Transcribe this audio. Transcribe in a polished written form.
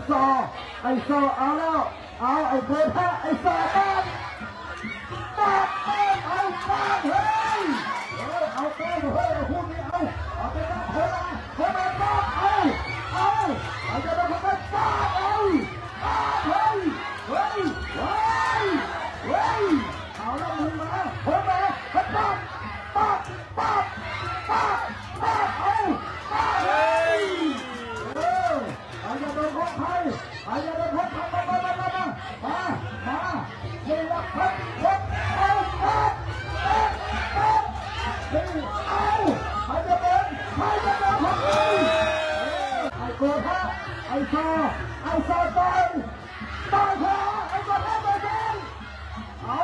ซอเอาแล้วเอาไอ้โกธาไอ้ซอบ้านเอาบ้านเฮ้ยเอาบ้านเฮ้ยพูดนี้เอาไปบ้านคนมาบ้านเอาจะมาคนบ้านเฮ้ยเอาแล้วมึงมาคนมาบ้านเอาอย่าโดนพกใครเอาอย่าโดนพกใครมาเดี๋ยวพกเอาใครจะเป็นพกใครไอ้โกธาไอ้ซอตายแพ้ไอ้โกธาตายแพ้เอา